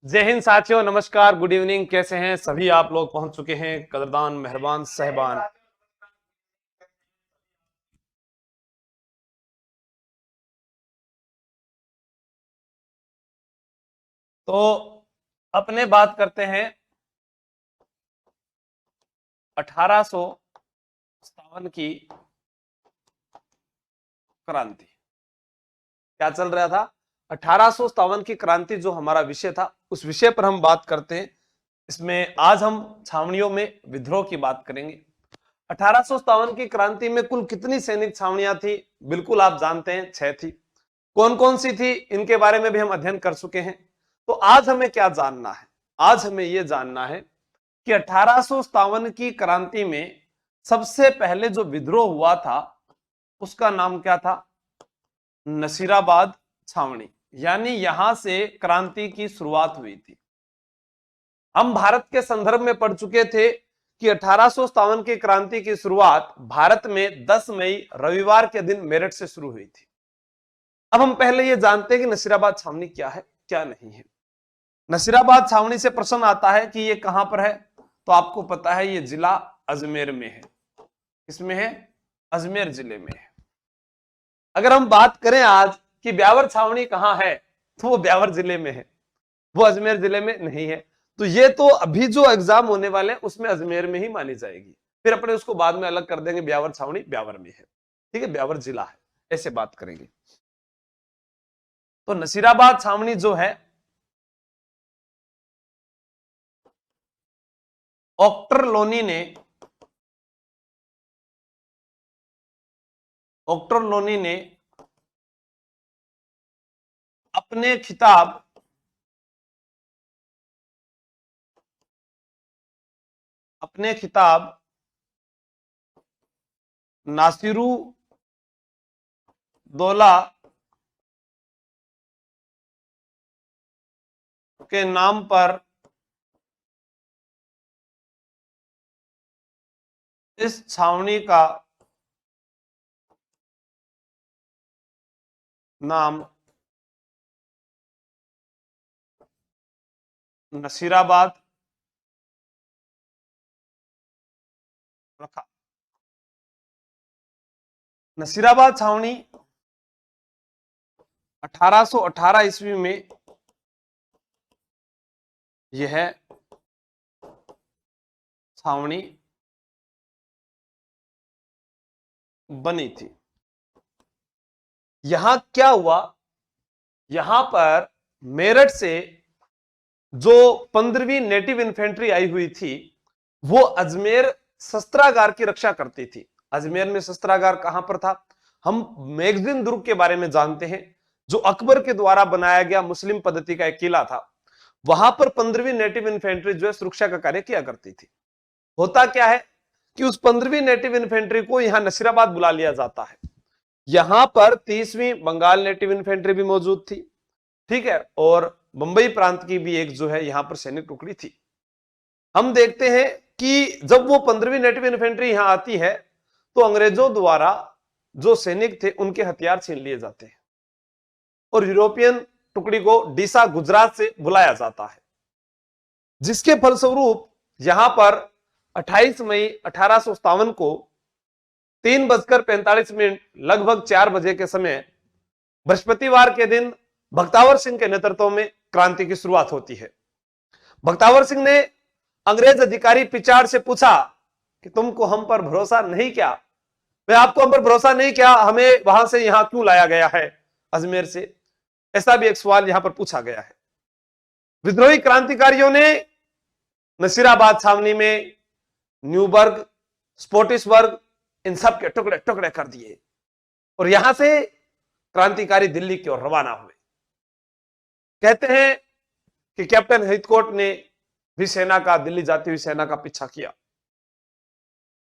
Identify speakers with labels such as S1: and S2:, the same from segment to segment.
S1: जय हिंद साथियों, नमस्कार, गुड इवनिंग। कैसे हैं सभी आप लोग? पहुंच चुके हैं कदरदान, मेहरबान, सहबान। तो अपने बात करते हैं 1857 की क्रांति। क्या चल रहा था? 1857 की क्रांति जो हमारा विषय था, उस विषय पर हम बात करते हैं। इसमें आज हम छावनियों में विद्रोह की बात करेंगे। 1857 की क्रांति में कुल कितनी सैनिक छावनियां थी? बिल्कुल आप जानते हैं, 6 थी। कौन कौन सी थी, इनके बारे में भी हम अध्ययन कर चुके हैं। तो आज हमें क्या जानना है? आज हमें यह जानना है कि 1857 की क्रांति में सबसे पहले जो विद्रोह हुआ था उसका नाम क्या था? नसीराबाद छावनी। यानी यहां से क्रांति की शुरुआत हुई थी। हम भारत के संदर्भ में पढ़ चुके थे कि 1857 की क्रांति की शुरुआत भारत में 10 मई रविवार के दिन मेरठ से शुरू हुई थी। अब हम पहले यह जानते हैं कि नसीराबाद छावनी क्या है, क्या नहीं है। नसीराबाद छावनी से प्रश्न आता है कि यह कहां पर है, तो आपको पता है यह जिला अजमेर में है। किसमें है? अजमेर जिले में है। अगर हम बात करें आज कि ब्यावर छावनी कहां है, तो वो ब्यावर जिले में है, वो अजमेर जिले में नहीं है। तो ये तो अभी जो एग्जाम होने वाले हैं उसमें अजमेर में ही मानी जाएगी, फिर अपने उसको बाद में अलग कर देंगे। ब्यावर छावनी ब्यावर में है, ठीक है, ब्यावर जिला है, ऐसे बात करेंगे। तो नसीराबाद छावनी जो है ऑक्टर लोनी ने अपने खिताब नासिरू दौला के नाम पर इस छावनी का नाम नसीराबाद रखा। नसीराबाद छावनी 1818 ईस्वी में यह छावनी बनी थी। यहां क्या हुआ? यहां पर मेरठ से जो 15वीं नेटिव इन्फेंट्री आई हुई थी, वो अजमेर शस्त्रागार की रक्षा करती थी। अजमेर में शस्त्रागार कहां पर था? हम मैगजीन दुर्ग के बारे में जानते हैं, जो अकबर के द्वारा बनाया गया मुस्लिम पद्धति का एक किला था। वहां पर 15वीं नेटिव इन्फेंट्री जो है सुरक्षा का कार्य किया करती थी। होता क्या है कि उस 15वीं नेटिव इन्फेंट्री को यहां नसीराबाद बुला लिया जाता है। यहां पर 30वीं बंगाल नेटिव इन्फेंट्री भी मौजूद थी, ठीक है, और बंबई प्रांत की भी एक जो है यहां पर सैनिक टुकड़ी थी। हम देखते हैं कि जब वो 15वीं नेटिव इन्फेंट्री यहां आती है तो अंग्रेजों द्वारा जो सैनिक थे उनके हथियार छीन लिए जाते हैं और यूरोपियन टुकड़ी को डीसा गुजरात से बुलाया जाता है, जिसके फलस्वरूप यहां पर 28 मई 1857 को 3:45 लगभग 4 बजे के समय बृहस्पतिवार के दिन भक्तावर सिंह के नेतृत्व में क्रांति की शुरुआत होती है। भक्तावर सिंह ने अंग्रेज अधिकारी पिचाड़ से पूछा कि तुमको हम पर भरोसा नहीं क्या? मैं आपको हम पर भरोसा नहीं क्या, हमें वहां से यहां क्यों लाया गया है अजमेर से? ऐसा भी एक सवाल यहां पर पूछा गया है। विद्रोही क्रांतिकारियों ने नसीराबाद छावनी में न्यूबर्ग, स्पोटिसबर्ग, इन सब के टुकड़े टुकड़े कर दिए और यहां से क्रांतिकारी दिल्ली की ओर रवाना हुए। कहते हैं कि कैप्टन हिथकोट ने भी सेना का, दिल्ली जाती हुई सेना का पीछा किया।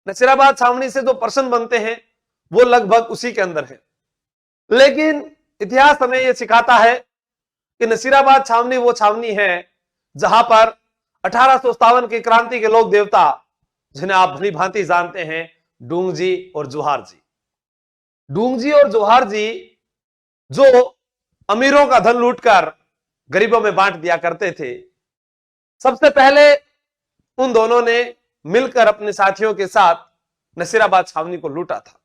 S1: नसीराबाद छावनी से जो प्रश्न बनते हैं वो लगभग उसी के अंदर है, लेकिन इतिहास हमें यह सिखाता है कि नसीराबाद छावनी वो छावनी है जहां पर 1857 की क्रांति के लोक देवता, जिन्हें आप भली भांति जानते हैं, डूंग जी और जोहार जी। डूंग जी और जोहार जी जो अमीरों का धन लूटकर गरीबों में बांट दिया करते थे। सबसे पहले उन दोनों ने मिलकर अपने साथियों के साथ नसीराबाद छावनी को लूटा था।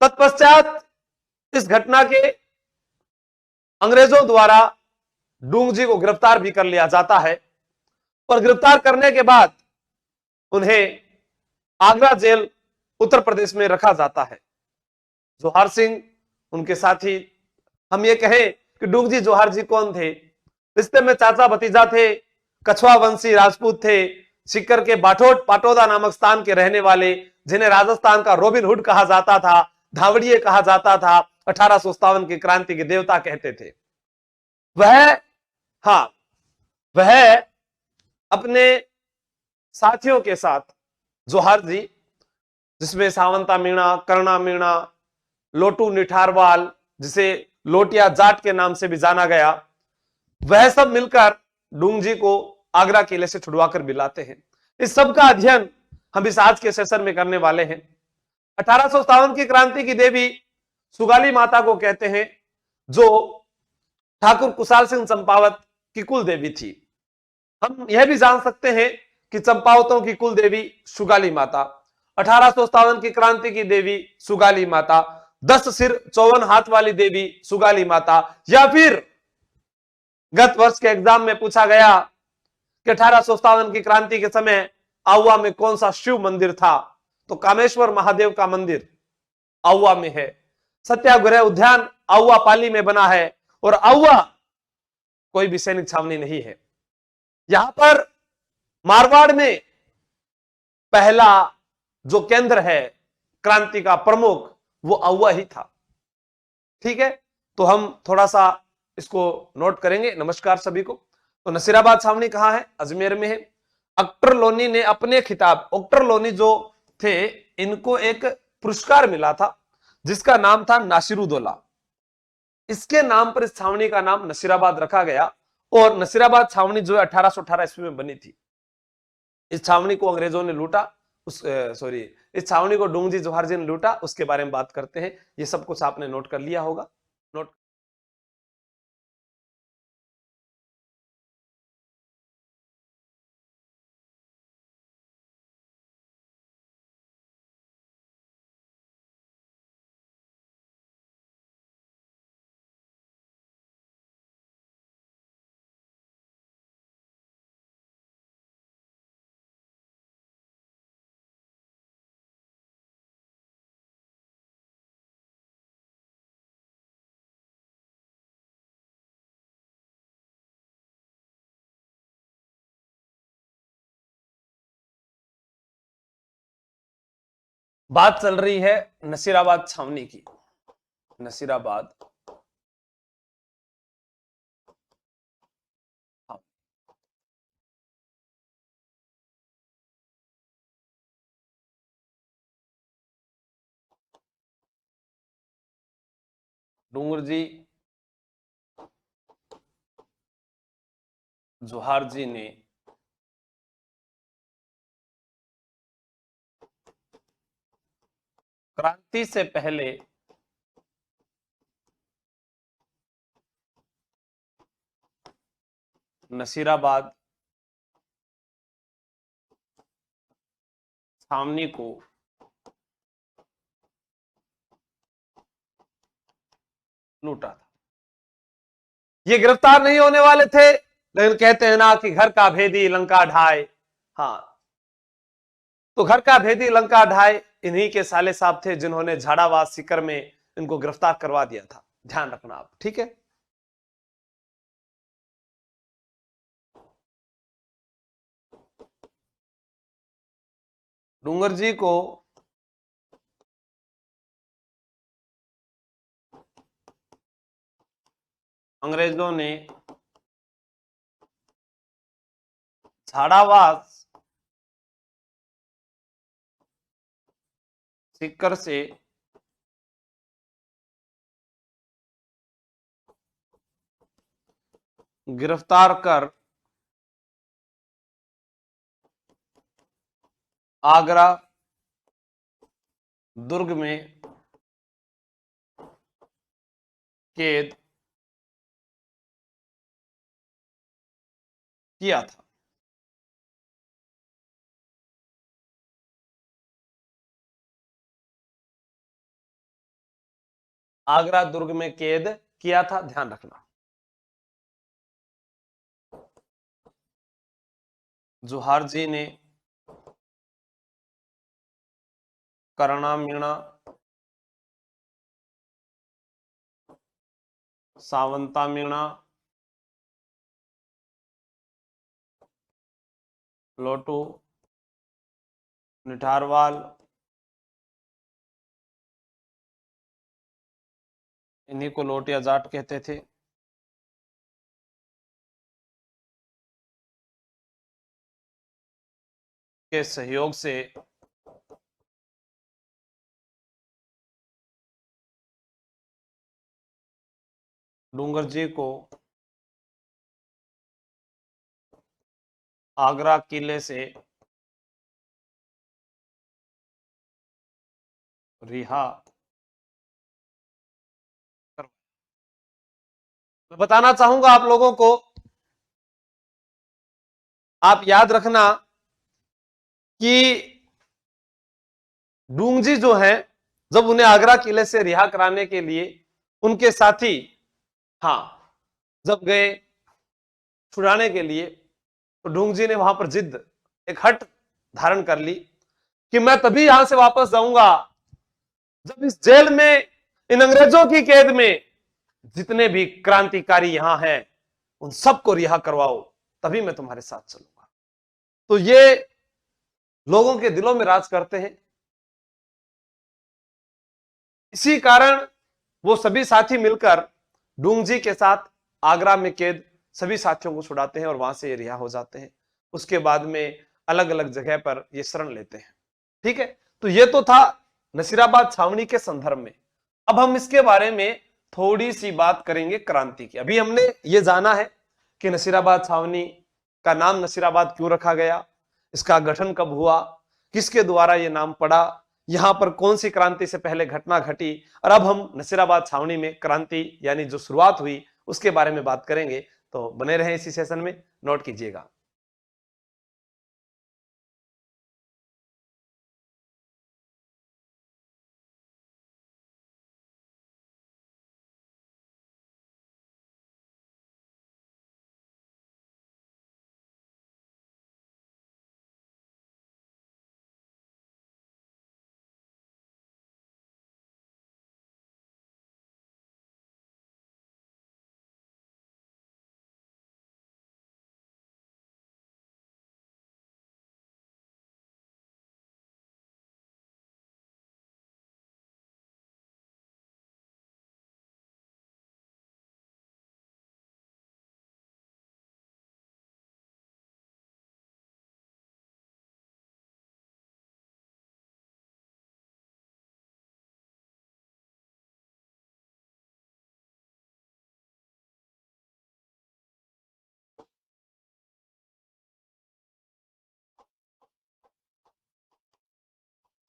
S1: तत्पश्चात इस घटना के अंग्रेजों द्वारा डूंग जी को गिरफ्तार भी कर लिया जाता है और गिरफ्तार करने के बाद उन्हें आगरा जेल उत्तर प्रदेश में रखा जाता है। जोहार सिंह उनके साथी, हम ये कहें कि डूंग जी जोहार जी कौन थे? रिश्ते में चाचा भतीजा थे, कछुआ वंशी राजपूत थे, सिक्कर के बाठोट पाटोदा नामक स्थान के रहने वाले, जिन्हें राजस्थान का रॉबिन हुड कहा जाता था, धावड़िए कहा जाता था, 1857 की क्रांति के देवता कहते थे। वह अपने साथियों के साथ जोहार जी, जिसमें सावंता मीणा, कर्णा मीणा, लोटू निठारवाल, जिसे लोटिया जाट के नाम से भी जाना गया, वह सब मिलकर डूंग जी को आगरा किले से छुड़वाकर मिलाते हैं। इस सब का अध्ययन हम इस आज के सेशन में करने वाले हैं। 1857 की क्रांति की देवी सुगाली माता को कहते हैं, जो ठाकुर कुशाल सिंह चंपावत की कुल देवी थी। हम यह भी जान सकते हैं कि चंपावतों की कुल देवी सुगाली माता, 1857 की क्रांति की देवी सुगाली माता, 10 सिर 54 हाथ वाली देवी सुगाली माता, या फिर गत वर्ष के एग्जाम में पूछा गया कि 1857 की क्रांति के समय आउवा में कौन सा शिव मंदिर था, तो कामेश्वर महादेव का मंदिर आउवा में है। सत्याग्रह उद्यान आउवा पाली में बना है और आउवा कोई भी सैनिक छावनी नहीं है। यहां पर मारवाड़ में पहला जो केंद्र है क्रांति का प्रमुख, वो आउवा ही था। ठीक है, तो हम थोड़ा सा इसको नोट करेंगे। नमस्कार सभी को। तो नसीराबाद छावनी कहां है? अजमेर में है। अख्तर लोनी ने अपने खिताब, अख्तर लोनी जो थे, इनको एक पुरस्कार मिला था जिसका नाम था नासिरुद्दौला। इसके नाम पर इस छावनी का नाम नसीराबाद रखा गया और नसीराबाद छावनी जो है 1818 ईस्वी में बनी थी। इस छावनी को अंग्रेजों ने लूटा, इस छावनी को डूंग जी जोहार जी ने लूटा, उसके बारे में बात करते हैं। ये सब कुछ आपने नोट कर लिया होगा। नोट बात चल रही है नसीराबाद छावनी की। नसीराबाद डूंगर जी जोहार जी ने क्रांति से पहले नसीराबाद छावनी को लूटा था। ये गिरफ्तार नहीं होने वाले थे, लेकिन कहते हैं ना कि घर का भेदी लंका ढाए। हाँ, तो घर का भेदी लंका ढाए इन्हीं के साले साहब थे, जिन्होंने झाड़ावाद सीकर में इनको गिरफ्तार करवा दिया था। ध्यान रखना आप, ठीक है। डूंगर जी को अंग्रेजों ने झाड़ावाद सीकर से गिरफ्तार कर आगरा दुर्ग में कैद किया था। आगरा दुर्ग में कैद किया था, ध्यान रखना। जोहार जी ने करना मीणा सावंता मीणा लोटू निठारवाल इन्हीं को लोट या जाट कहते थे। के सहयोग से डूंगर जी को आगरा किले से रिहा कर। मैं बताना चाहूंगा आप लोगों को, आप याद रखना कि डूंगजी जो है, जब उन्हें आगरा किले से रिहा कराने के लिए उनके साथी, हाँ, जब गए छुड़ाने के लिए, तो डूंगजी ने वहां पर जिद, एक हट धारण कर ली कि मैं तभी यहां से वापस जाऊंगा जब इस जेल में, इन अंग्रेजों की कैद में जितने भी क्रांतिकारी यहां हैं उन सबको रिहा करवाओ, तभी मैं तुम्हारे साथ चलूंगा। तो ये लोगों के दिलों में राज करते हैं। इसी कारण वो सभी साथी मिलकर डूंगजी के साथ आगरा में कैद सभी साथियों को छुड़ाते हैं और वहां से ये रिहा हो जाते हैं। उसके बाद में अलग अलग जगह पर ये शरण लेते हैं। ठीक है, तो ये तो था नसीराबाद छावनी के संदर्भ में। अब हम इसके बारे में थोड़ी सी बात करेंगे क्रांति की। अभी हमने ये जाना है कि नसीराबाद छावनी का नाम नसीराबाद क्यों रखा गया, इसका गठन कब हुआ, किसके द्वारा यह नाम पड़ा, यहां पर कौन सी क्रांति से पहले घटना घटी, और अब हम नसीराबाद छावनी में क्रांति यानी जो शुरुआत हुई उसके बारे में बात करेंगे। तो बने रहें इसी सेशन में, नोट कीजिएगा।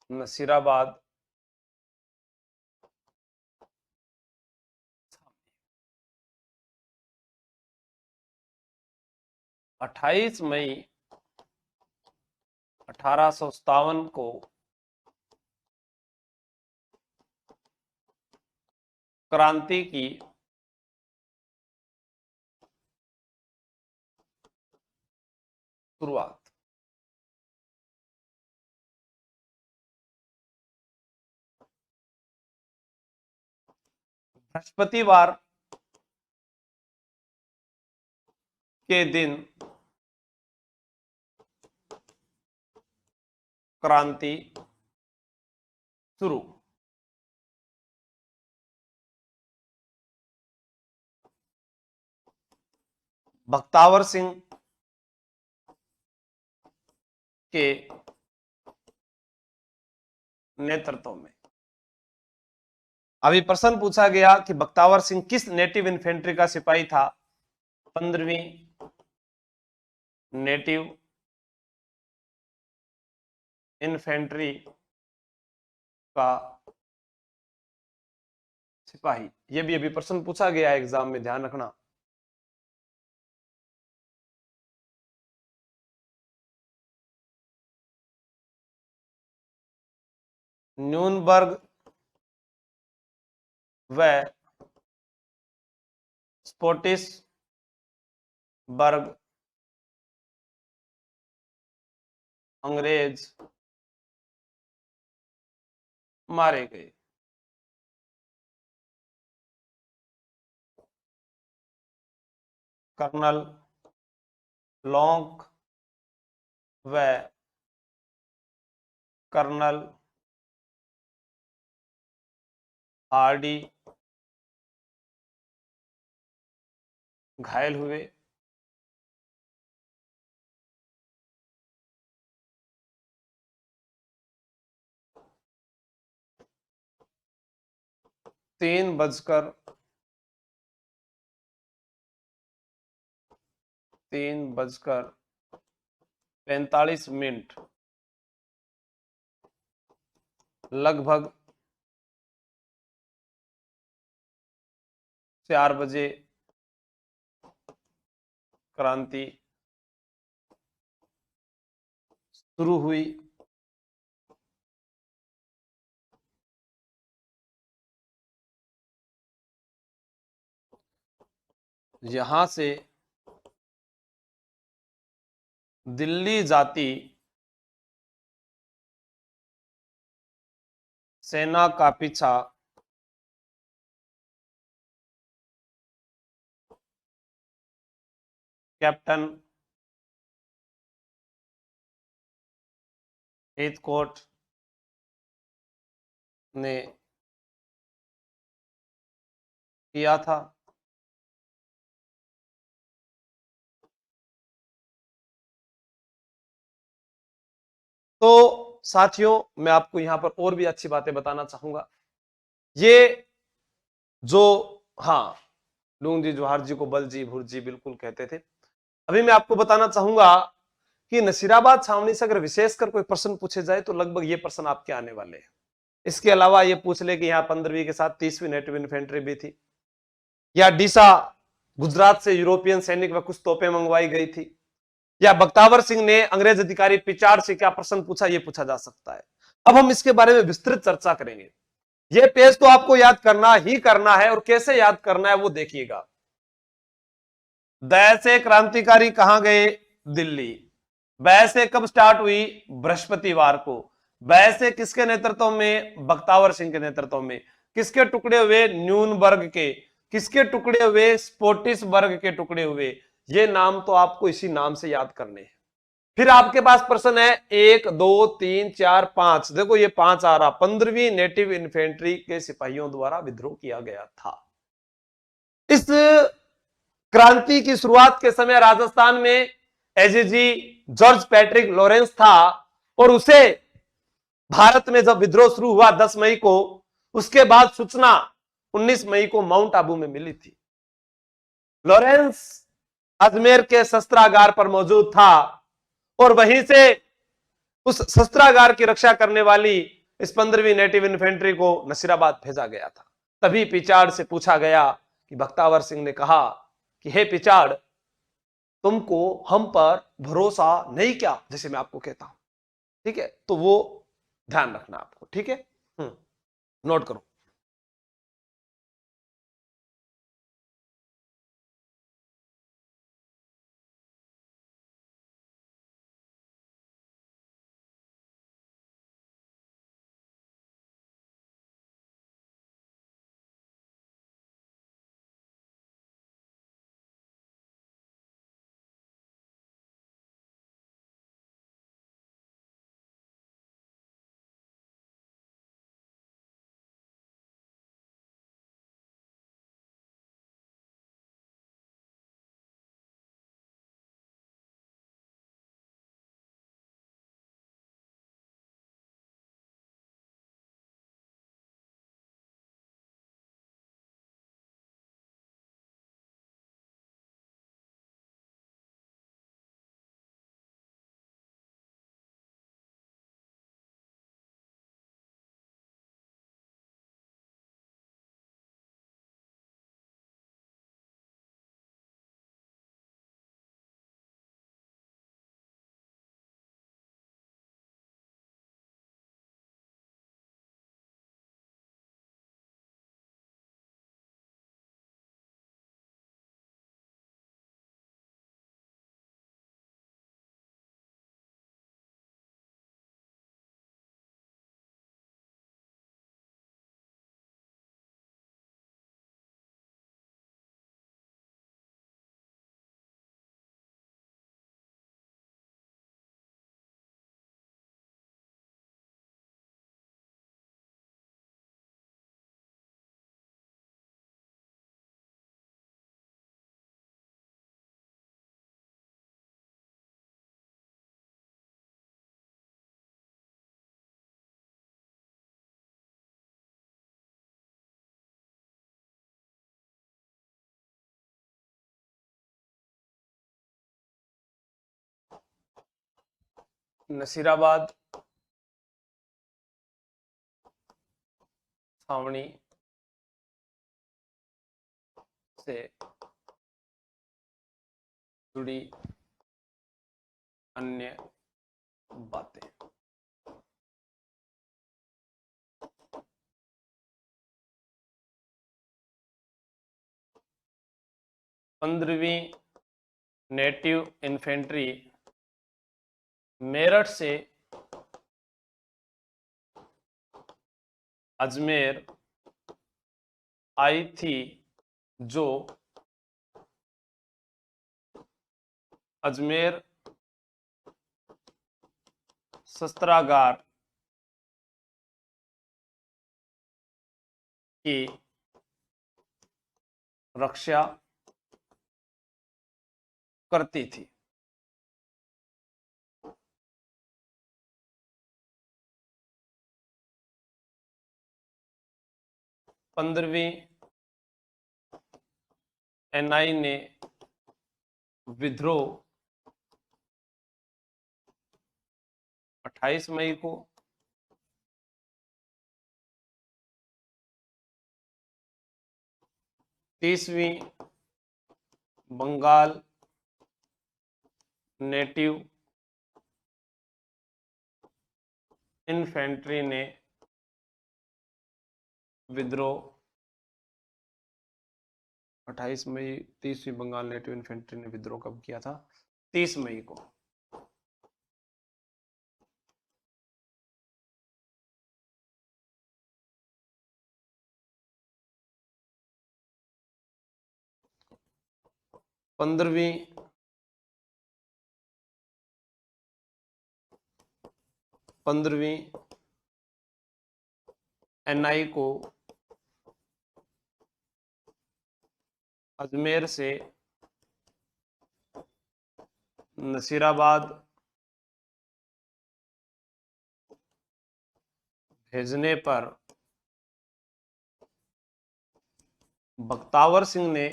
S1: नसीराबाद 28 मई 1857 को क्रांति की शुरुआत। बृहस्पतिवार के दिन क्रांति शुरू। बख्तावर सिंह के नेतृत्व में। अभी प्रश्न पूछा गया कि बख्तावर सिंह किस नेटिव इन्फेंट्री का सिपाही था। 15वीं नेटिव इन्फेंट्री का सिपाही। यह भी अभी प्रश्न पूछा गया एग्जाम में, ध्यान रखना। न्यूनबर्ग व स्पोटिस बर्ग अंग्रेज मारे गए। कर्नल लॉन्ग व कर्नल हार्डी घायल हुए। तीन बजकर 45 लगभग 4 बजे क्रांति शुरू हुई। यहां से दिल्ली जाती सेना का पीछा कैप्टन हेथकोट ने किया था। तो साथियों, मैं आपको यहां पर और भी अच्छी बातें बताना चाहूंगा। ये जो, हाँ, लूंग जी जोहार जी को बल जी भुर जी बिल्कुल कहते थे। अभी मैं आपको बताना चाहूंगा कि नसीराबाद छावनी से अगर विशेषकर कोई प्रश्न पूछे जाए तो लगभग ये प्रश्न आपके आने वाले हैं। इसके अलावा ये पूछ ले कि यहाँ 15वीं के साथ 30वीं नेटिव इन्फेंट्री भी थी, या डीसा गुजरात से यूरोपियन सैनिक व कुछ तोपें मंगवाई गई थी, या बख्तावर सिंह ने अंग्रेज अधिकारी पिचार्ड से क्या प्रश्न पूछा, ये पूछा जा सकता है। अब हम इसके बारे में विस्तृत चर्चा करेंगे। ये पेज तो आपको याद करना ही करना है, और कैसे याद करना है वो देखिएगा। दया से क्रांतिकारी कहां गए? दिल्ली। वैसे कब स्टार्ट हुई? बृहस्पतिवार को। वैसे किसके नेतृत्व में? बख्तावर सिंह के नेतृत्व में। किसके टुकड़े हुए? न्यूनबर्ग के। किसके टुकड़े हुए? स्पोटिसबर्ग के टुकड़े हुए। ये नाम तो आपको इसी नाम से याद करने हैं। फिर आपके पास प्रश्न है 1 2 3 4 5। देखो ये 5 आ रहा। 15वीं नेटिव इन्फेंट्री के सिपाहियों द्वारा विद्रोह किया गया था। इस क्रांति की शुरुआत के समय राजस्थान में एजीजी जॉर्ज पैट्रिक लॉरेंस था, और उसे भारत में जब विद्रोह शुरू हुआ 10 मई को, उसके बाद सूचना 19 मई को माउंट आबू में मिली थी। लॉरेंस अजमेर के शस्त्रागार पर मौजूद था, और वहीं से उस शस्त्रागार की रक्षा करने वाली इस 15वीं नेटिव इन्फेंट्री को नसीराबाद भेजा गया था। तभी पिचार्ड से पूछा गया कि बख्तावर सिंह ने कहा कि हे पिचार्ड, तुमको हम पर भरोसा नहीं क्या, जैसे मैं आपको कहता हूं। ठीक है, तो वो ध्यान रखना आपको। ठीक है, नोट करो। नसीराबाद छावनी से जुड़ी अन्य बातें। 15वीं नेटिव इन्फेंट्री मेरठ से अजमेर आई थी, जो अजमेर शस्त्रागार की रक्षा करती थी। पंद्रहवीं एनआई ने विद्रोह 28 मई को, तीसवीं बंगाल नेटिव इन्फेंट्री ने विद्रोह 28 मई, 30वीं बंगाल नेटिव इन्फेंट्री ने विद्रोह कब किया था? 30 मई को। पंद्रहवीं एनआई को अजमेर से नसीराबाद भेजने पर बख्तावर सिंह ने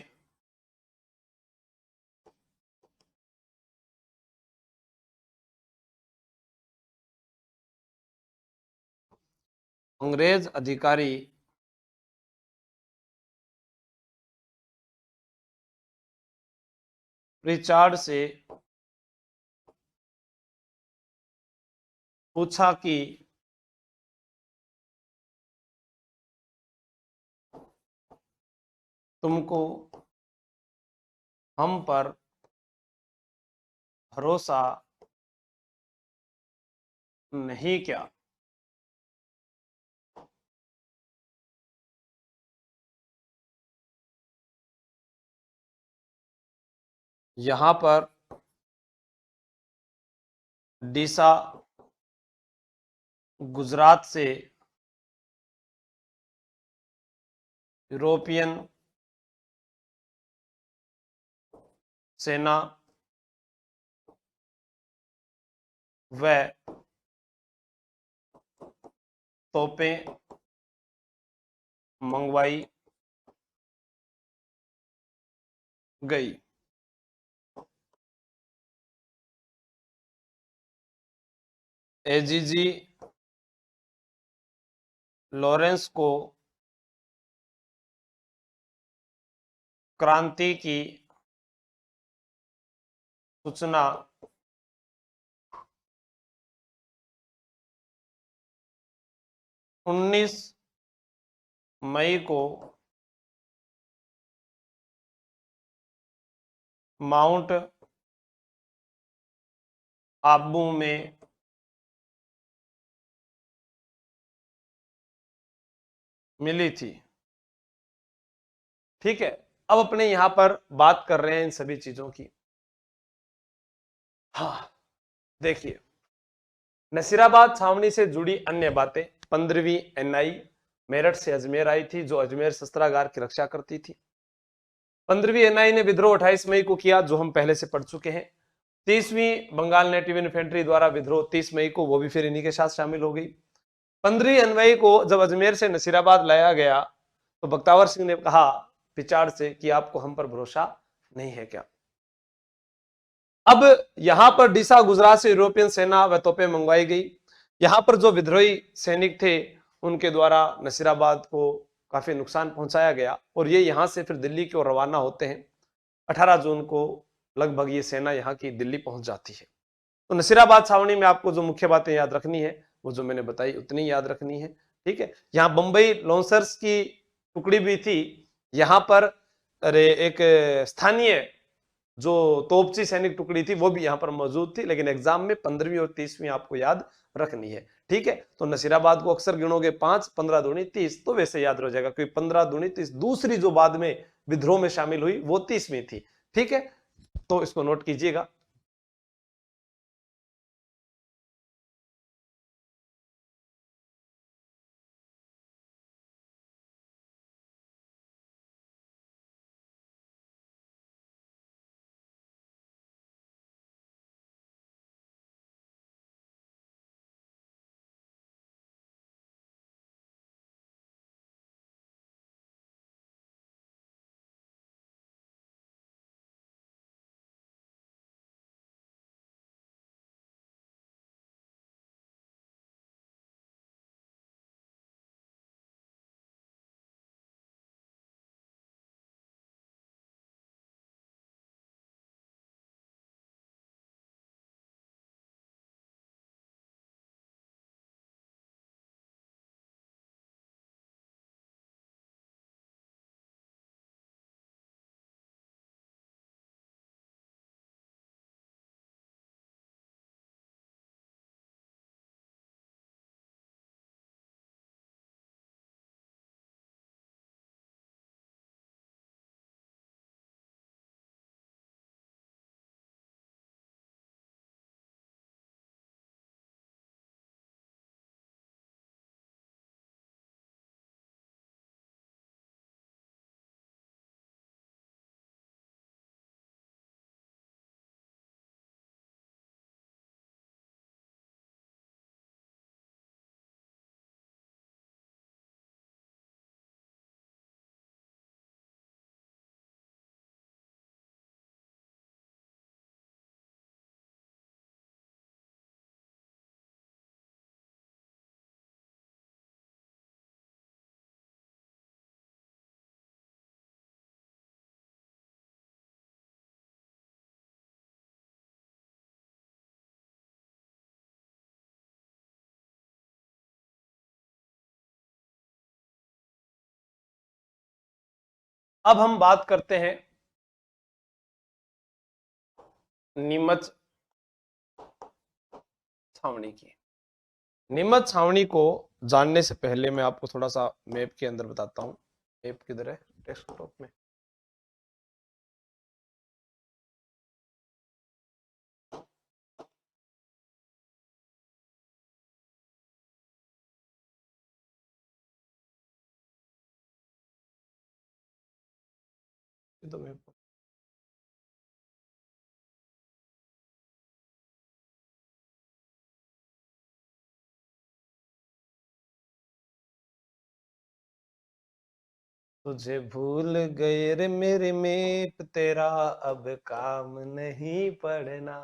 S1: अंग्रेज अधिकारी रिचार्ड से पूछा कि तुमको हम पर भरोसा नहीं क्या? यहां पर डीसा गुजरात से यूरोपियन सेना व तोपें मंगवाई गई। एजीजी लॉरेंस को क्रांति की सूचना उन्नीस मई को माउंट आबू में मिली थी। ठीक है, अब अपने यहां पर बात कर रहे हैं इन सभी चीजों की। हाँ, देखिए, नसीराबाद छावनी से जुड़ी अन्य बातें। 15वीं एनआई मेरठ से अजमेर आई थी, जो अजमेर शस्त्रागार की रक्षा करती थी। 15वीं एनआई ने विद्रोह 28 मई को किया, जो हम पहले से पढ़ चुके हैं। 30वीं बंगाल नेटिव इन्फेंट्री द्वारा विद्रोह 30 मई को, वो भी फिर इन्हीं के साथ शामिल हो गई। 15वीं एनआई को जब अजमेर से नसीराबाद लाया गया, तो बख्तावर सिंह ने कहा पिचाड़ से कि आपको हम पर भरोसा नहीं है क्या? अब यहां पर डीसा गुजरात से यूरोपियन सेना व तोपें मंगवाई गई। यहां पर जो विद्रोही सैनिक थे उनके द्वारा नसीराबाद को काफी नुकसान पहुंचाया गया और ये यहां से फिर दिल्ली की ओर रवाना होते हैं। 18 जून को लगभग ये सेना यहाँ की दिल्ली पहुंच जाती है। तो नसीराबाद छावनी में आपको जो मुख्य बातें याद रखनी है वो जो मैंने बताई उतनी याद रखनी है। ठीक है, यहाँ बंबई लॉन्सर्स की टुकड़ी भी थी। यहाँ पर अरे एक स्थानीय जो तोपची सैनिक टुकड़ी थी वो भी यहाँ पर मौजूद थी, लेकिन एग्जाम में 15वीं और 30वीं आपको याद रखनी है। ठीक है, तो नसीराबाद को अक्सर गिनोगे 5, 15 दूनी 30, तो वैसे याद रह जाएगा क्योंकि 15 दूनी 30 दूसरी जो बाद में विद्रोह में शामिल हुई वो 30वीं थी। ठीक है, तो इसको नोट कीजिएगा। अब हम बात करते हैं नीमच छावनी की। नीमच छावनी को जानने से पहले मैं आपको थोड़ा सा मैप के अंदर बताता हूँ। मैप किधर है डेस्कटॉप में? तो मैप तुझे भूल गए रे मेरे मेप, तेरा अब काम नहीं पड़ना,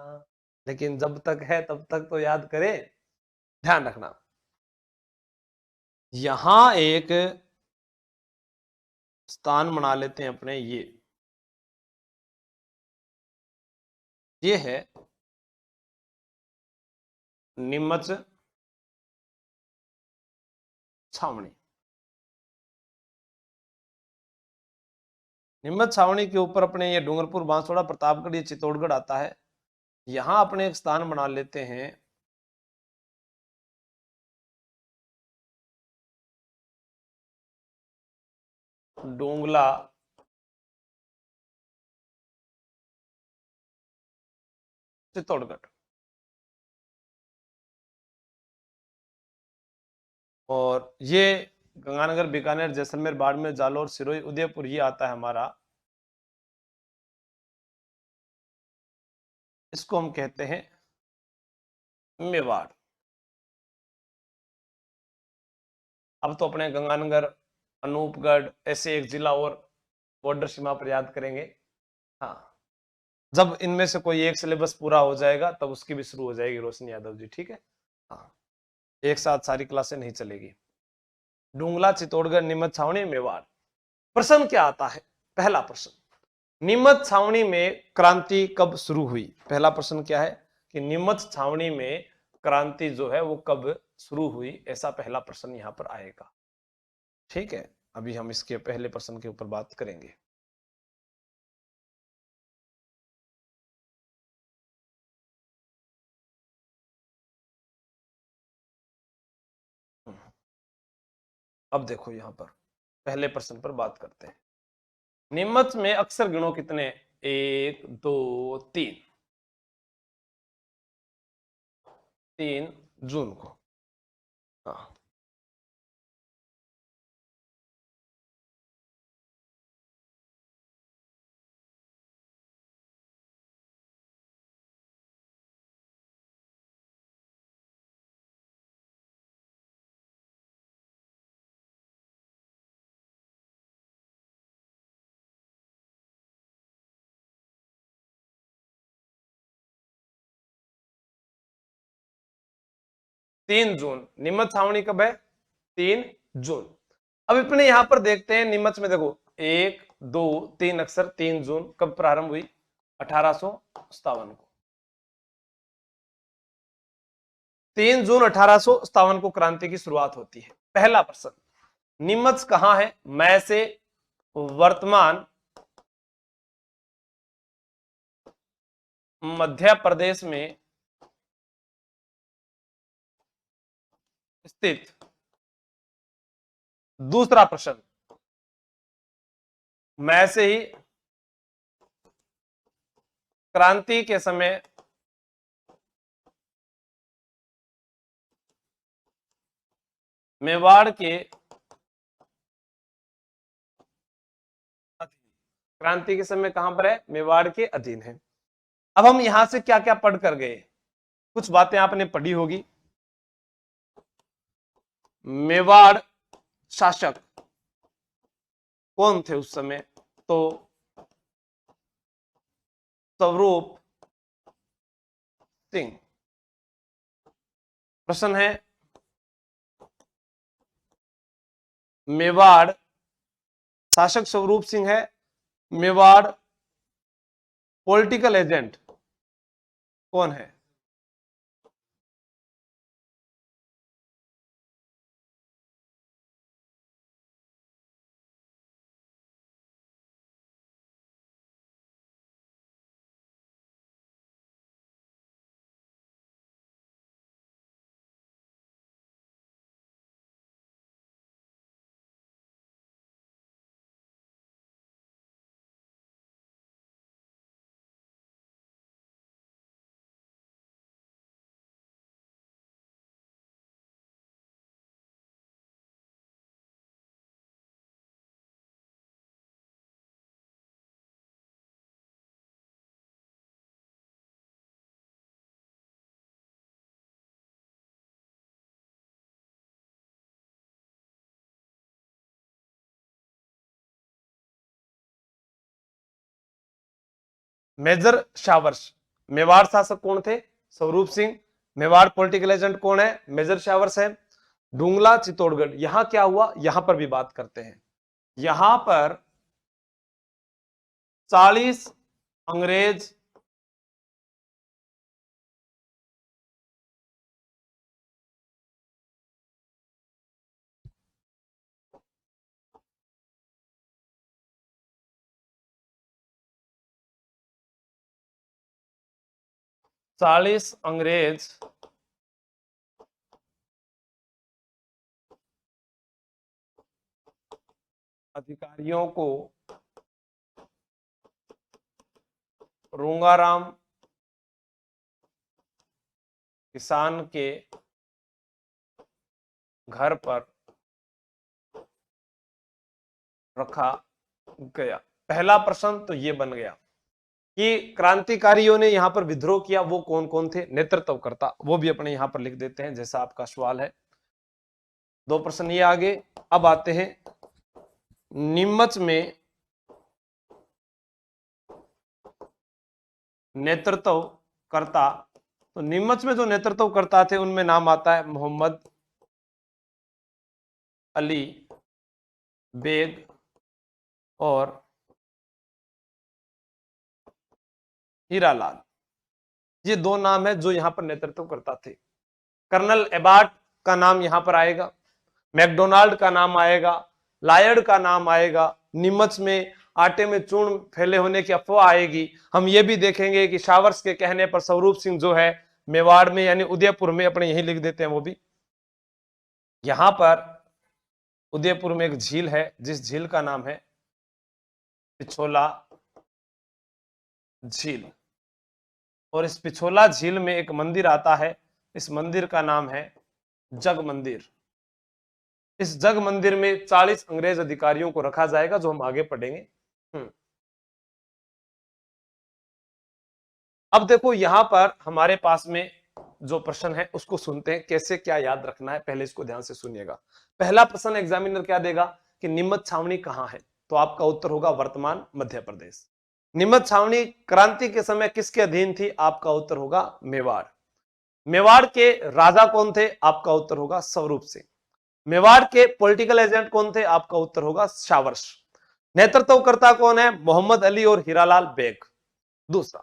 S1: लेकिन जब तक है तब तक तो याद करे। ध्यान रखना, यहां एक स्थान बना लेते हैं अपने। ये है नीमच छावनी। नीमच छावनी के ऊपर अपने ये डूंगरपुर, बांसवाड़ा, प्रतापगढ़, ये चित्तौड़गढ़ आता है। यहां अपने एक स्थान बना लेते हैं डोंगला चित्तौड़गढ़। और ये गंगानगर, बीकानेर, जैसलमेर, बाड़मेर, जालौर, सिरोही, उदयपुर, ये आता है हमारा। इसको हम कहते हैं मेवाड़। अब तो अपने गंगानगर, अनूपगढ़, ऐसे एक जिला और बॉर्डर सीमा पर याद करेंगे। हाँ, जब इनमें से कोई एक सिलेबस पूरा हो जाएगा तब उसकी भी शुरू हो जाएगी रोशनी यादव जी, ठीक है। हाँ, एक साथ सारी क्लासें नहीं चलेगी। डुंगला, चित्तौड़गढ़, नीमच, छावनी, मेवाड़। प्रश्न क्या आता है? पहला प्रश्न, नीमच छावनी में क्रांति कब शुरू हुई? पहला प्रश्न क्या है कि नीमच छावनी में क्रांति जो है वो कब शुरू हुई, ऐसा पहला प्रश्न यहां पर आएगा, ठीक है। अभी हम इसके पहले प्रश्न के ऊपर बात करेंगे। अब देखो यहां पर पहले प्रश्न पर बात करते हैं। नीमच में अक्षर गिणों कितने? 1 2 3। 3 जून को। हाँ, 3 जून। नीमच छावनी कब है? 3 जून। अब अपने यहां पर देखते हैं नीमच में, देखो 1 2 3 अक्षर, 3 जून कब प्रारंभ हुई? 1857 को। 3 जून 1857 को क्रांति की शुरुआत होती है। पहला प्रश्न, नीमच कहां है? मैं से वर्तमान मध्य प्रदेश में स्थित। दूसरा प्रश्न, मैं से ही क्रांति के समय मेवाड़ के क्रांति के समय कहां पर है? मेवाड़ के अधीन है। अब हम यहां से क्या क्या पढ़ कर गए? कुछ बातें आपने पढ़ी होगी। मेवाड़ शासक कौन थे उस समय? तो स्वरूप सिंह। प्रश्न है, मेवाड़ शासक स्वरूप सिंह है, मेवाड़ पॉलिटिकल एजेंट कौन है? Major showers. मेवाड़ शासक कौन थे? स्वरूप सिंह। मेवाड़ पॉलिटिकल एजेंट कौन है? मेजर शावर्स है। डुंगला, चित्तौड़गढ़, यहां क्या हुआ? यहां पर भी बात करते हैं। यहां पर 40 अंग्रेज 40 अंग्रेज अधिकारियों को रूंगाराम किसान के घर पर रखा गया। पहला प्रश्न तो ये बन गया कि क्रांतिकारियों ने यहां पर विद्रोह किया, वो कौन कौन थे? नेतृत्वकर्ता, वो भी अपने यहां पर लिख देते हैं जैसा आपका सवाल है। 2 प्रश्न ये आगे। अब आते हैं नीमच में नेतृत्व करता, तो नीमच में जो नेतृत्व करता थे उनमें नाम आता है मोहम्मद अली बेग और हीरालाल। ये दो नाम है जो यहां पर नेतृत्व करता थे। कर्नल एबार्ट का नाम यहां पर आएगा, मैकडोनाल्ड का नाम आएगा, लायड का नाम आएगा, नीमच में आटे में चूर्ण फैले होने की अफवाह आएगी। हम ये भी देखेंगे कि शावर्स के कहने पर स्वरूप सिंह जो है मेवाड़ में यानी उदयपुर में, अपने यही लिख देते हैं वो भी, यहां पर उदयपुर में एक झील है जिस झील का नाम है पिछोला झील, और इस पिछोला झील में एक मंदिर आता है, इस मंदिर का नाम है जग मंदिर। इस जग मंदिर में 40 अंग्रेज अधिकारियों को रखा जाएगा जो हम आगे पढ़ेंगे। अब देखो यहां पर हमारे पास में जो प्रश्न है उसको सुनते हैं, कैसे क्या याद रखना है, पहले इसको ध्यान से सुनिएगा। पहला प्रश्न एग्जामिनर क्या देगा कि नीमच छावनी कहां है, तो आपका उत्तर होगा वर्तमान मध्य प्रदेश। नीमच छावनी क्रांति के समय किसके अधीन थी, आपका उत्तर होगा मेवाड़। मेवाड़ के राजा कौन थे, आपका उत्तर होगा स्वरूप सिंह। मेवाड़ के पॉलिटिकल एजेंट कौन थे, आपका उत्तर होगा शावर्स। नेतृत्वकर्ता कौन है, मोहम्मद अली और हीरालाल बेग। दूसरा,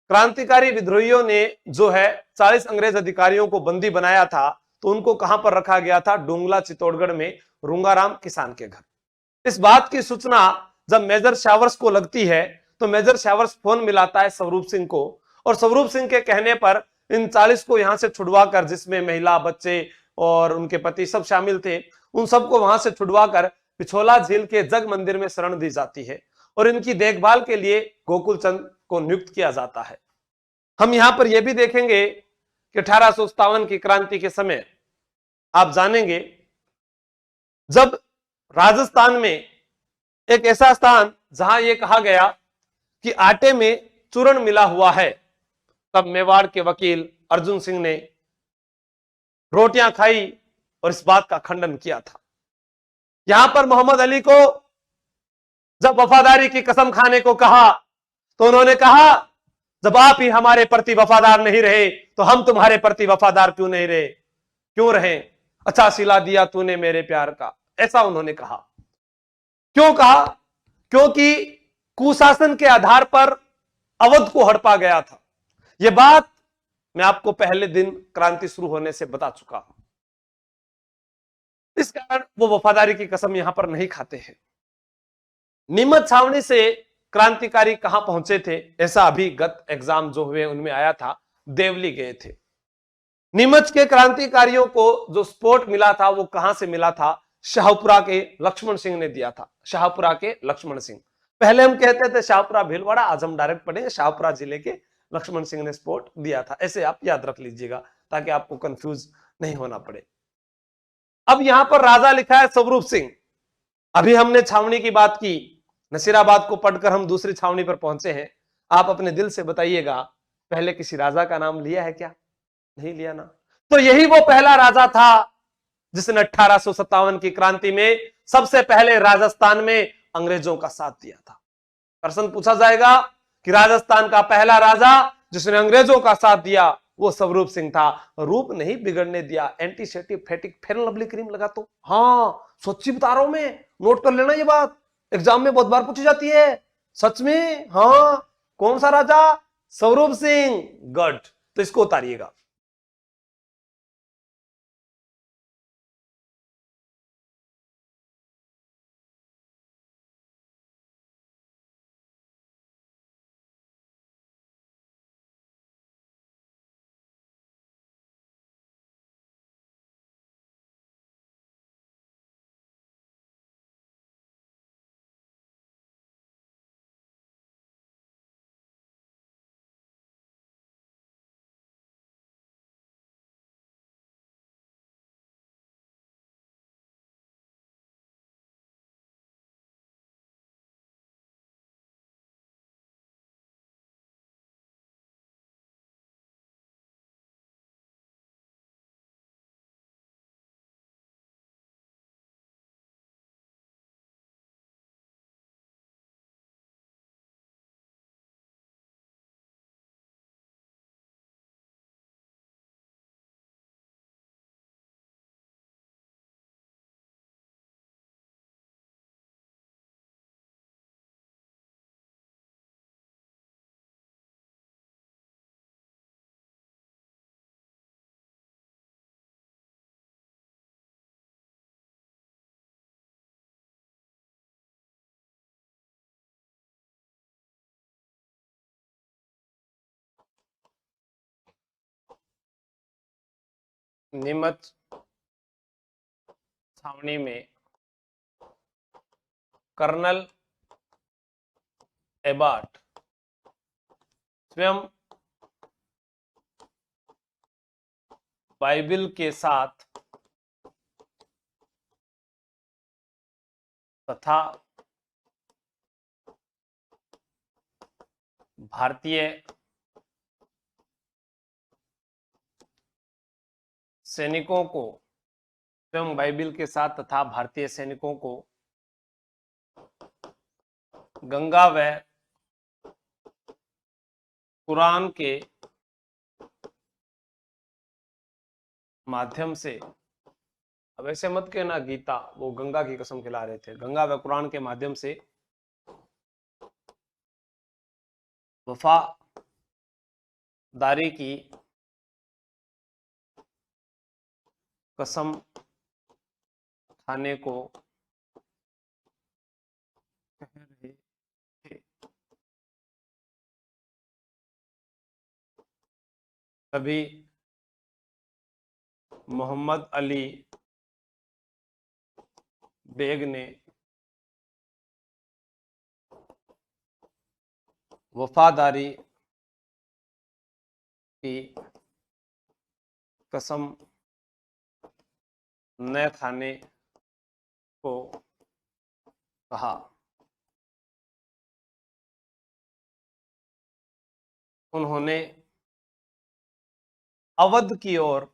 S1: क्रांतिकारी विद्रोहियों ने जो है 40 अंग्रेज अधिकारियों को बंदी बनाया था, तो उनको कहां पर रखा गया था, डोंगला चित्तौड़गढ़ में रूंगाराम किसान के घर। इस बात की सूचना जब मेजर शावर्स को लगती है तो मेजर शावर्स फोन मिलाता है स्वरूप सिंह को, और स्वरूप सिंह के कहने पर इन 40 को यहां से छुड़वाकर, जिसमें महिला बच्चे और उनके पति सब शामिल थे, उन सबको वहां से छुड़वाकर पिछोला झील के जग मंदिर में शरण दी जाती है और इनकी देखभाल के लिए गोकुल चंद को नियुक्त किया जाता है। हम यहां पर यह भी देखेंगे कि 1857 की क्रांति के समय आप जानेंगे जब राजस्थान में एक ऐसा स्थान जहां यह कहा गया कि आटे में चूर्ण मिला हुआ है, तब मेवाड़ के वकील अर्जुन सिंह ने रोटियां खाई और इस बात का खंडन किया था। यहां पर मोहम्मद अली को जब वफादारी की कसम खाने को कहा तो उन्होंने कहा जब आप ही हमारे प्रति वफादार नहीं रहे तो हम तुम्हारे प्रति वफादार क्यों नहीं रहे, क्यों रहे, अच्छा सिला दिया तूने मेरे प्यार का, ऐसा उन्होंने कहा। क्यों कहा, क्योंकि कुशासन के आधार पर अवध को हड़पा गया था। यह बात मैं आपको पहले दिन क्रांति शुरू होने से बता चुका हूं। इस कारण वो वफादारी की कसम यहां पर नहीं खाते हैं। नीमच छावनी से क्रांतिकारी कहां पहुंचे थे, ऐसा अभी गत एग्जाम जो हुए उनमें आया था, देवली गए थे। नीमच के क्रांतिकारियों को जो सपोर्ट मिला था वो कहां से मिला था, शाहपुरा के लक्ष्मण सिंह ने दिया था। शाहपुरा के लक्ष्मण सिंह, पहले हम कहते थे शाहपुरा भीलवाड़ा, आज हम डायरेक्ट पढ़ेंगे शाहपुरा जिले के लक्ष्मण सिंह ने सपोर्ट दिया था। ऐसे आप याद रख लीजिएगा ताकि आपको कंफ्यूज नहीं होना पड़े। अब यहां पर राजा लिखा है स्वरूप सिंह। अभी हमने छावनी की बात की, नसीराबाद को पढ़कर हम दूसरी छावनी पर पहुंचे हैं। आप अपने दिल से बताइएगा पहले किसी राजा का नाम लिया है क्या, नहीं लिया ना। तो यही वो पहला राजा था जिसने 1857 की क्रांति में सबसे पहले राजस्थान में अंग्रेजों का साथ दिया था। प्रश्न पूछा जाएगा कि राजस्थान का पहला राजा जिसने अंग्रेजों का साथ दिया वो स्वरूप सिंह था। रूप नहीं बिगड़ने दिया, एंटीसेप्टिक फैटिक फेयर लवली क्रीम लगा। तो हाँ, सच्ची बता रहा हूं मैं, नोट कर लेना ये बात, एग्जाम में बहुत बार पूछी जाती है। सच में, हाँ। कौन सा राजा, स्वरूप सिंह। गढ़, तो इसको उतारिएगा। नीमच छावनी में कर्नल एबार्ट स्वयं बाइबिल के साथ तथा भारतीय सैनिकों को स्वयं बाइबिल के साथ तथा भारतीय सैनिकों को गंगा व कुरान के माध्यम से, अब ऐसे मत कहना गीता, वो गंगा की कसम खिला रहे थे, गंगा व कुरान के माध्यम से वफादारी की कसम खाने को कह रहे थे। तभी मोहम्मद अली बेग ने वफादारी की कसम न खाने को कहा। उन्होंने अवध की ओर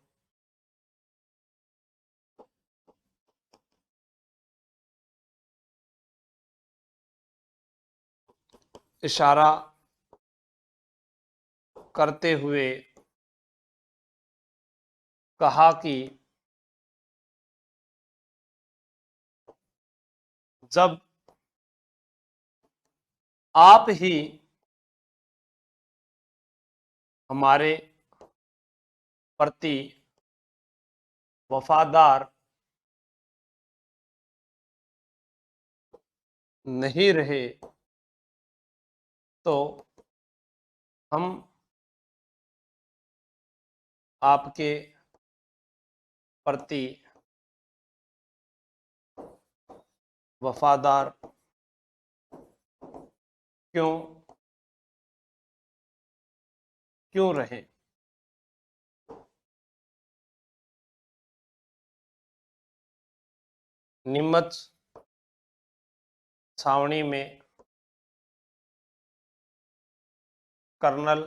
S1: इशारा करते हुए कहा कि जब आप ही हमारे प्रति वफादार नहीं रहे तो हम आपके प्रति वफादार क्यों क्यों रहे। नीमच छावनी में कर्नल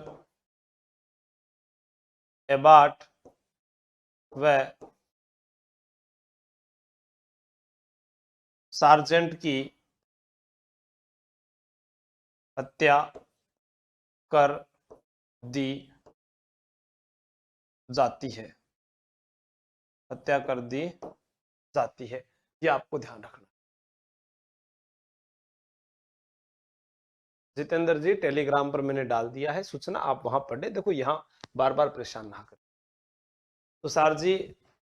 S1: एबार्ट व सार्जेंट की हत्या कर दी जाती है, हत्या कर दी जाती है। ये आपको ध्यान रखना। जितेंद्र जी, टेलीग्राम पर मैंने डाल दिया है सूचना, आप वहां पढ़े। देखो यहाँ बार बार परेशान ना करें। तो सर जी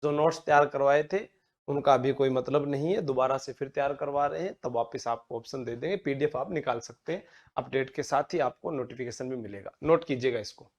S1: जो नोट्स तैयार करवाए थे उनका अभी कोई मतलब नहीं है, दोबारा से फिर तैयार करवा रहे हैं, तब वापस आपको ऑप्शन दे देंगे, पीडीएफ आप निकाल सकते हैं। अपडेट के साथ ही आपको नोटिफिकेशन भी मिलेगा, नोट कीजिएगा इसको।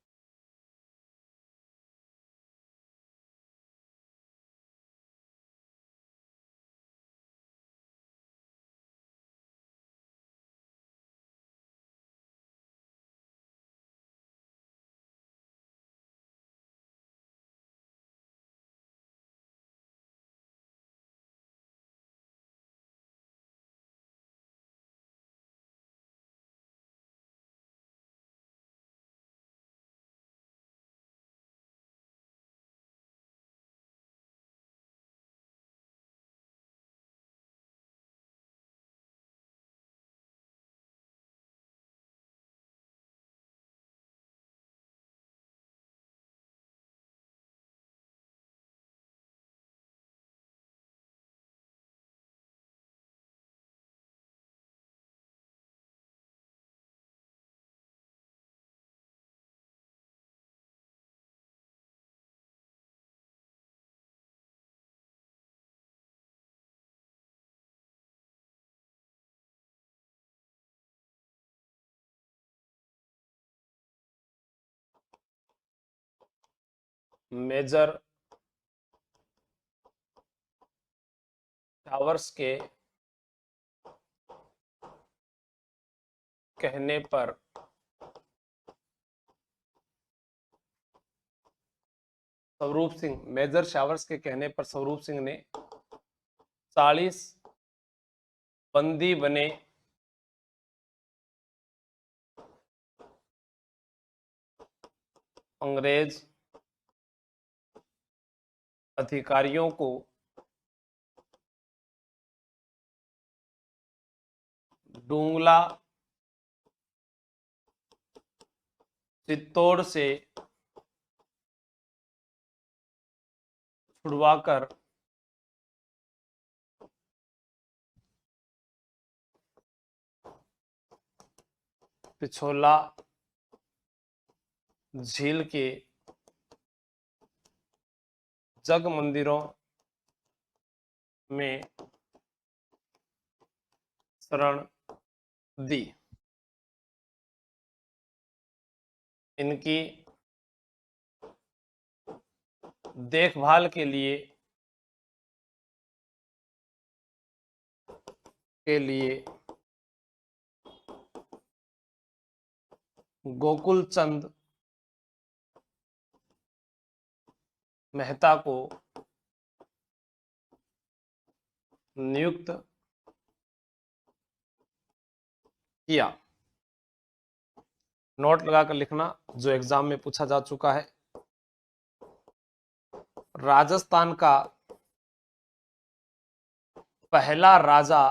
S1: मेजर शावर्स के कहने पर स्वरूप सिंह, मेजर शावर्स के कहने पर स्वरूप सिंह ने 40 बंदी बने अंग्रेज अधिकारियों को डूंगला चित्तौड़ से छुड़वाकर पिछोला झील के जग मंदिरों में शरण दी। इनकी देखभाल के लिए गोकुल चंद मेहता को नियुक्त किया। नोट लगाकर लिखना जो एग्जाम में पूछा जा चुका है। राजस्थान का पहला राजा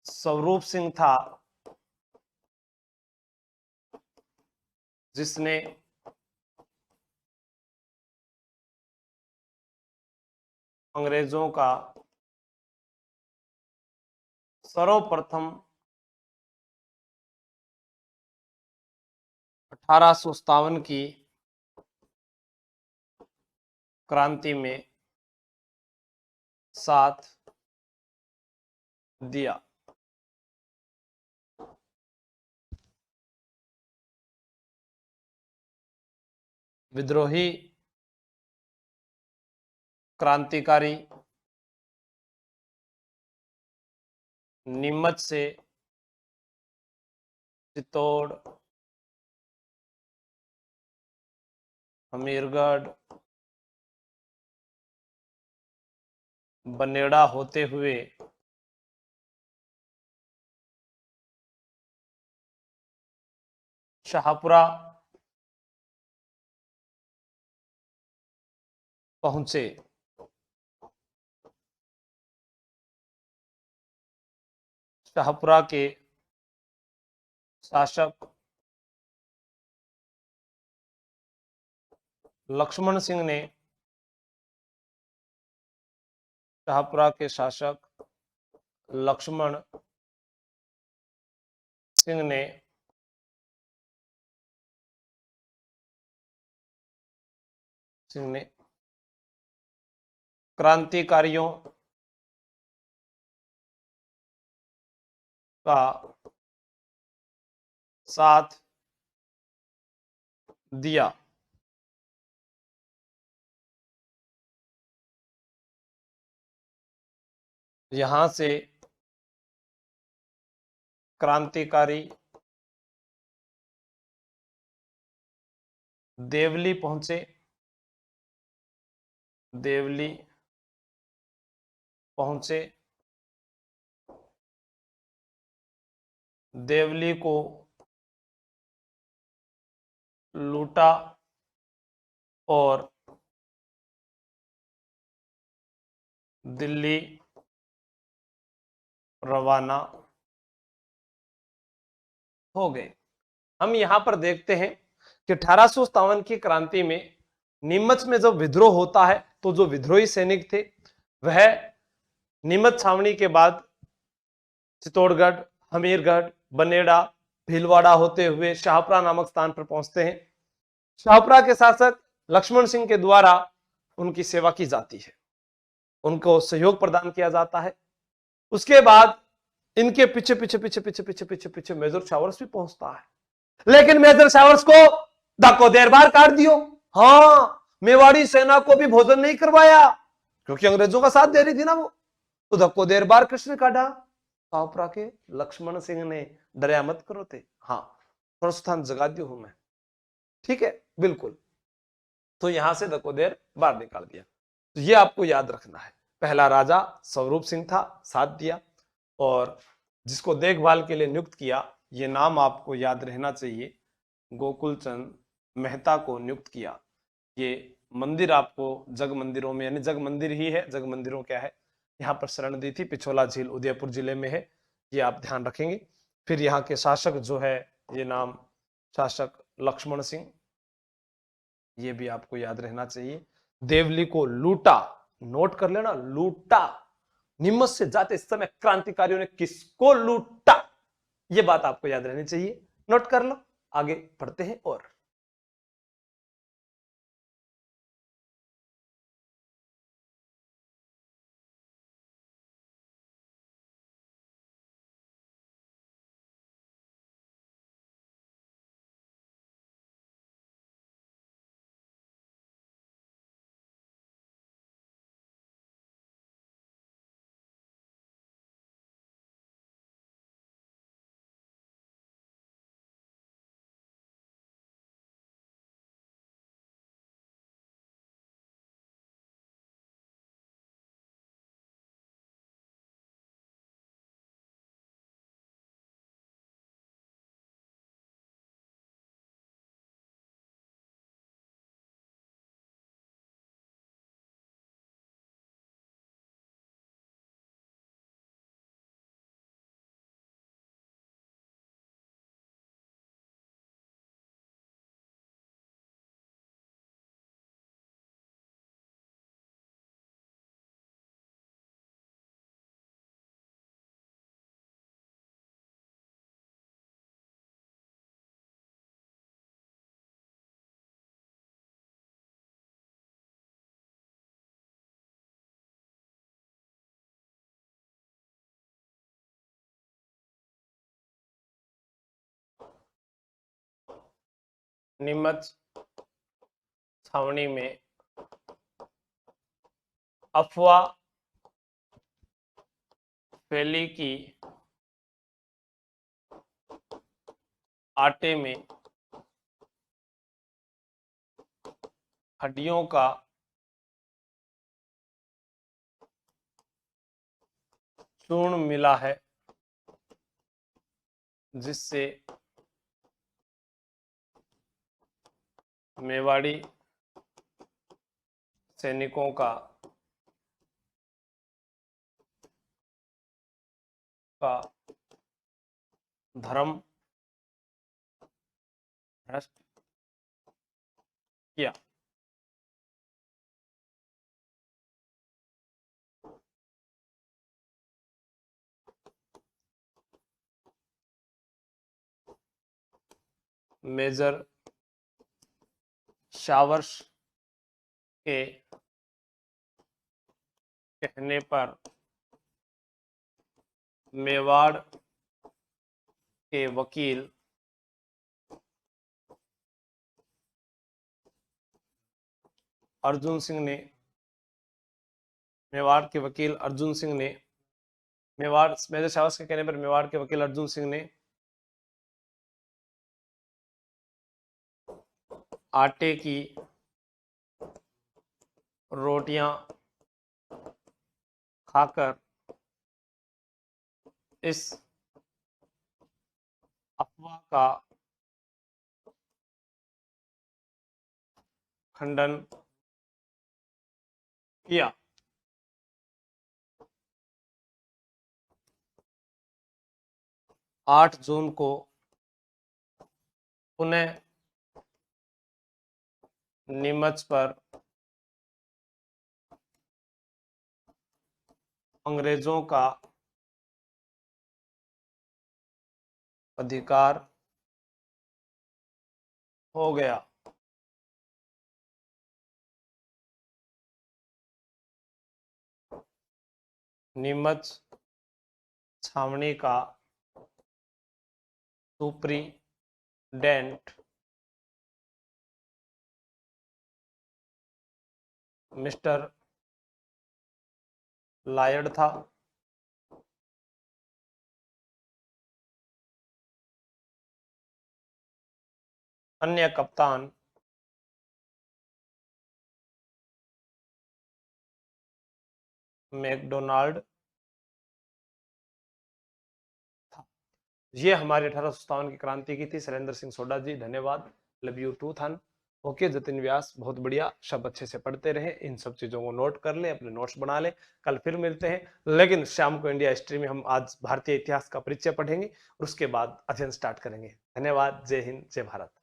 S1: स्वरूप सिंह था, जिसने अंग्रेजों का सर्वप्रथम 1857 की क्रांति में साथ दिया। विद्रोही क्रांतिकारी नीमच से चित्तौड़, हमीरगढ़, बनेड़ा होते हुए शाहपुरा पहुंचे। शाहपुरा के शासक लक्ष्मण सिंह ने शाहपुरा के शासक लक्ष्मण सिंह ने क्रांतिकारियों का साथ दिया। यहां से क्रांतिकारी देवली पहुंचे। देवली पहुंचे, देवली को लूटा और दिल्ली रवाना हो गए। हम यहां पर देखते हैं कि 1857 की क्रांति में नीमच में जब विद्रोह होता है तो जो विद्रोही सैनिक थे वह नीमच छावनी के बाद चित्तौड़गढ़, हमीरगढ़, बनेड़ा, भीलवाड़ा होते हुए शाहपुरा नामक स्थान पर पहुंचते हैं। शाहपुरा के शासक लक्ष्मण सिंह के द्वारा उनकी सेवा की जाती है, उनको सहयोग प्रदान किया जाता है। उसके बाद इनके पीछे पीछे पीछे पीछे पीछे पीछे पीछे मेजर शावर्स भी पहुंचता है, लेकिन मेजर शावर्स को धक्को देर बार काट दियो। हाँ, मेवाड़ी सेना को भी भोजन नहीं करवाया, क्योंकि अंग्रेजों का साथ दे रही थी ना वो। तो धक्को देर बार कृष्ण काढ़ा पावपरा के लक्ष्मण सिंह ने डरिया मत करो थे। हाँ, थोड़ा स्थान जगा दियो हूं मैं, ठीक है, बिल्कुल। तो यहां से धक्को देर बार निकाल दिया। तो ये आपको याद रखना है। पहला राजा स्वरूप सिंह था, साथ दिया, और जिसको देखभाल के लिए नियुक्त किया, ये नाम आपको याद रहना चाहिए, गोकुल चंद मेहता को नियुक्त किया। ये मंदिर आपको जग मंदिरों में, यानी जग मंदिर ही है, जग मंदिरों क्या है, यहाँ पर शरण दी थी, पिछोला झील उदयपुर जिले में है, ये आप ध्यान रखेंगे। फिर यहाँ के शासक जो है, ये नाम शासक लक्ष्मण सिंह, ये भी आपको याद रहना चाहिए। देवली को लूटा, नोट कर लेना, लूटा। निमच से जाते समय क्रांतिकारियों ने किसको लूटा, ये बात आपको याद रहनी चाहिए, नोट कर लो। आगे पढ़ते हैं। और नीमच छावनी में अफवाह फैली कि आटे में हड्डियों का चूर्ण मिला है, जिससे मेवाड़ी सैनिकों का धर्म भ्रष्ट किया। मेजर शावर्स के कहने पर मेवाड़ के वकील अर्जुन सिंह ने, मेवाड़ के वकील अर्जुन सिंह ने, मेवाड़ मेजर शावर्स के कहने पर मेवाड़ के वकील अर्जुन सिंह ने आटे की रोटियां खाकर इस अफवाह का खंडन किया। 8 जून को पुनः नीमच पर अंग्रेजों का अधिकार हो गया। नीमच छावनी का सुप्रीडेंट मिस्टर लायड था। अन्य कप्तान मैकडोनाल्ड था। ये हमारी 1857 की क्रांति की थी। शैलेंद्र सिंह सोडा जी धन्यवाद। लव यू टू थन। ओके जतिन व्यास बहुत बढ़िया, सब अच्छे से पढ़ते रहे, इन सब चीजों को नोट कर ले, अपने नोट्स बना ले। कल फिर मिलते हैं, लेकिन शाम को इंडिया हिस्ट्री में हम आज भारतीय इतिहास का परिचय पढ़ेंगे और उसके बाद अध्ययन स्टार्ट करेंगे। धन्यवाद। जय हिंद, जय भारत।